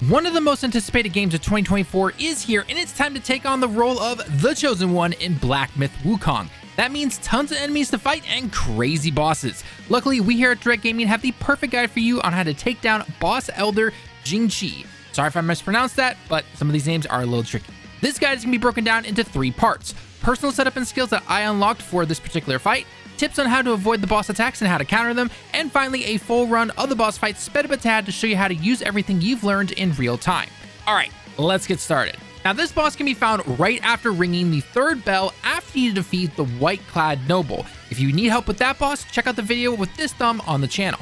One of the most anticipated games of 2024 is here, and it's time to take on the role of the Chosen One in Black Myth Wukong. That means tons of enemies to fight and crazy bosses. Luckily, we here at Direct Gaming have the perfect guide for you on how to take down boss Elder Jinchi. Sorry if I mispronounced that, but some of these names are a little tricky. This guide is going to be broken down into 3 parts. Personal setup and skills that I unlocked for this particular fight, tips on how to avoid the boss attacks and how to counter them, and finally a full run of the boss fight sped up a tad to show you how to use everything you've learned in real time. Alright, let's get started. Now this boss can be found right after ringing the 3rd bell after you defeat the white-clad noble. If you need help with that boss, check out the video with this thumb on the channel.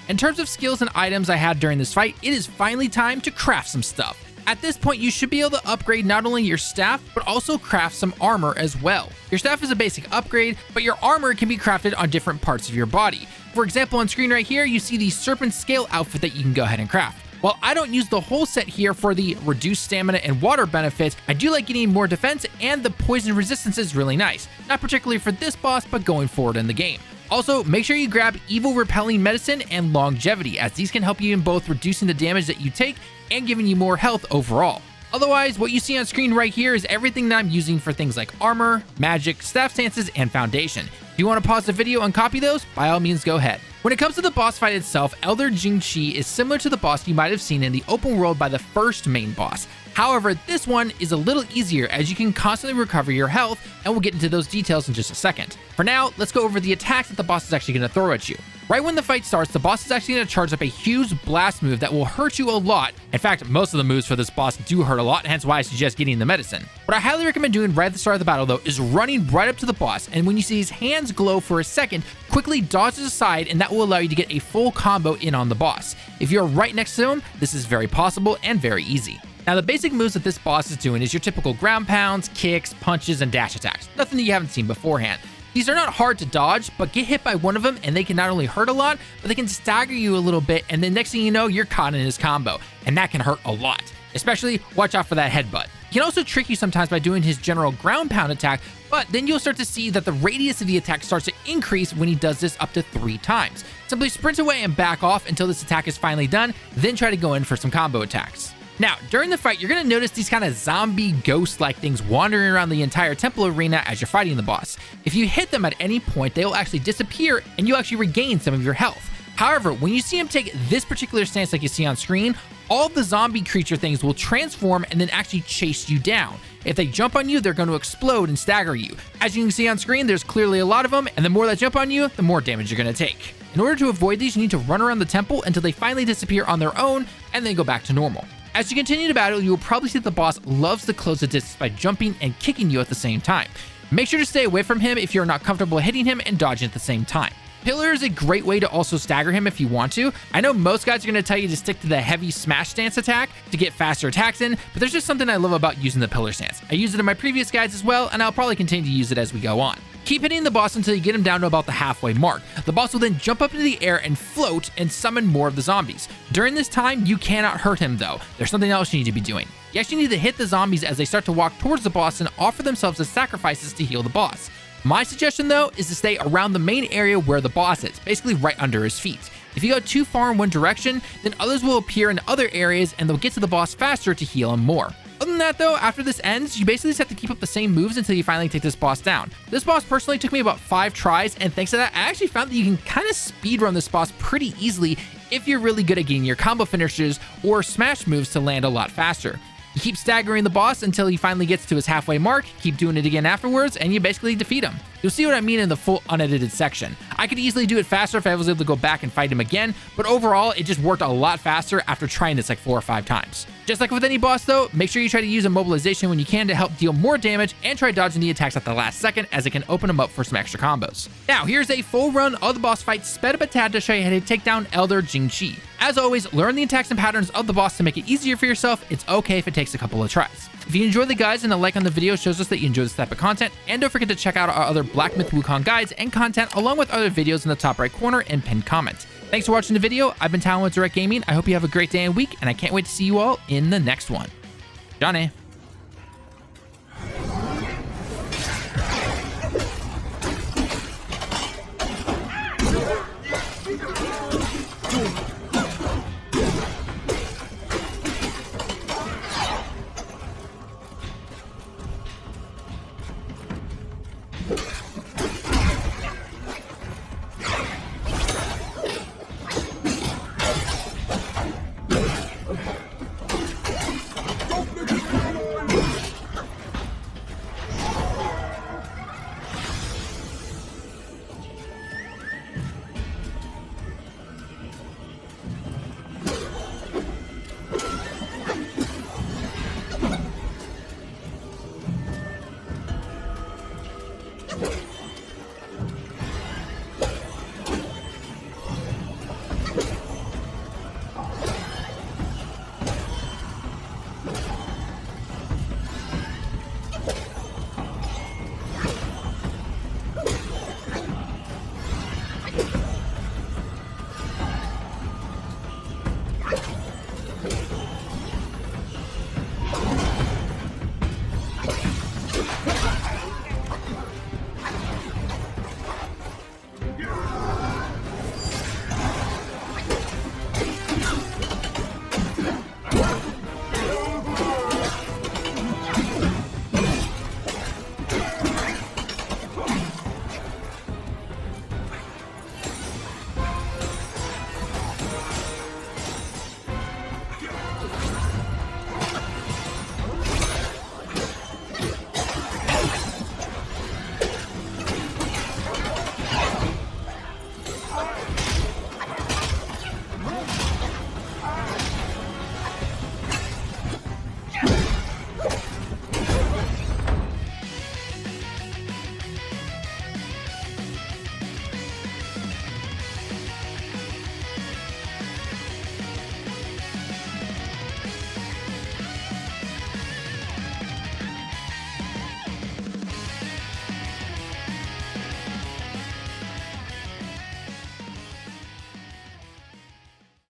In terms of skills and items I had during this fight, it is finally time to craft some stuff. At this point, you should be able to upgrade not only your staff, but also craft some armor as well. Your staff is a basic upgrade, but your armor can be crafted on different parts of your body. For example, on screen right here, you see the serpent scale outfit that you can go ahead and craft. While I don't use the whole set here for the reduced stamina and water benefits, I do like getting more defense, and the poison resistance is really nice. Not particularly for this boss, but going forward in the game. Also, make sure you grab evil repelling medicine and longevity, as these can help you in both reducing the damage that you take and giving you more health overall. Otherwise, what you see on screen right here is everything that I'm using for things like armor, magic, staff stances, and foundation. If you want to pause the video and copy those, by all means go ahead. When it comes to the boss fight itself, Elder Jinchi is similar to the boss you might have seen in the open world by the first main boss. However, this one is a little easier as you can constantly recover your health, and we'll get into those details in just a second. For now, let's go over the attacks that the boss is actually going to throw at you. Right when the fight starts, the boss is actually going to charge up a huge blast move that will hurt you a lot. In fact, most of the moves for this boss do hurt a lot, hence why I suggest getting the medicine. What I highly recommend doing right at the start of the battle though is running right up to the boss, and when you see his hands glow for a second, quickly dodge aside, and that will allow you to get a full combo in on the boss. If you're right next to him, this is very possible and very easy. Now the basic moves that this boss is doing is your typical ground pounds, kicks, punches, and dash attacks. Nothing that you haven't seen beforehand. These are not hard to dodge, but get hit by one of them and they can not only hurt a lot, but they can stagger you a little bit, and then next thing you know, you're caught in his combo, and that can hurt a lot. Especially, watch out for that headbutt. He can also trick you sometimes by doing his general ground pound attack, but then you'll start to see that the radius of the attack starts to increase when he does this up to 3 times. Simply sprint away and back off until this attack is finally done, then try to go in for some combo attacks. Now, during the fight, you're going to notice these kind of zombie ghost-like things wandering around the entire temple arena as you're fighting the boss. If you hit them at any point, they will actually disappear and you actually regain some of your health. However, when you see him take this particular stance like you see on screen, all the zombie creature things will transform and then actually chase you down. If they jump on you, they're going to explode and stagger you. As you can see on screen, there's clearly a lot of them, and the more that jump on you, the more damage you're going to take. In order to avoid these, you need to run around the temple until they finally disappear on their own and then go back to normal. As you continue to battle, you will probably see that the boss loves to close the distance by jumping and kicking you at the same time. Make sure to stay away from him if you're not comfortable hitting him and dodging at the same time. Pillar is a great way to also stagger him if you want to. I know most guys are going to tell you to stick to the heavy smash stance attack to get faster attacks in, but there's just something I love about using the pillar stance. I used it in my previous guides as well, and I'll probably continue to use it as we go on. Keep hitting the boss until you get him down to about the halfway mark. The boss will then jump up into the air and float and summon more of the zombies. During this time, you cannot hurt him though. There's something else you need to be doing. You actually need to hit the zombies as they start to walk towards the boss and offer themselves as sacrifices to heal the boss. My suggestion though is to stay around the main area where the boss is, basically right under his feet. If you go too far in one direction, then others will appear in other areas and they'll get to the boss faster to heal him more. Other than that though, after this ends, you basically just have to keep up the same moves until you finally take this boss down. This boss personally took me about 5 tries, and thanks to that, I actually found that you can kind of speedrun this boss pretty easily if you're really good at getting your combo finishers or smash moves to land a lot faster. You keep staggering the boss until he finally gets to his halfway mark, keep doing it again afterwards, and you basically defeat him. You'll see what I mean in the full unedited section. I could easily do it faster if I was able to go back and fight him again, but overall, it just worked a lot faster after trying this like 4 or 5 times. Just like with any boss though, make sure you try to use immobilization when you can to help deal more damage, and try dodging the attacks at the last second as it can open them up for some extra combos. Now, here's a full run of the boss fight sped up a tad to show you how to take down Elder Jinchi. As always, learn the attacks and patterns of the boss to make it easier for yourself. It's okay if it takes a couple of tries. If you enjoy the guides and a like on the video shows us that you enjoy this type of content, and don't forget to check out our other Black Myth Wukong guides and content along with other videos in the top right corner and pinned comment. Thanks for watching the video. I've been Talon with Direct Gaming. I hope you have a great day and week, and I can't wait to see you all in the next one. Johnny.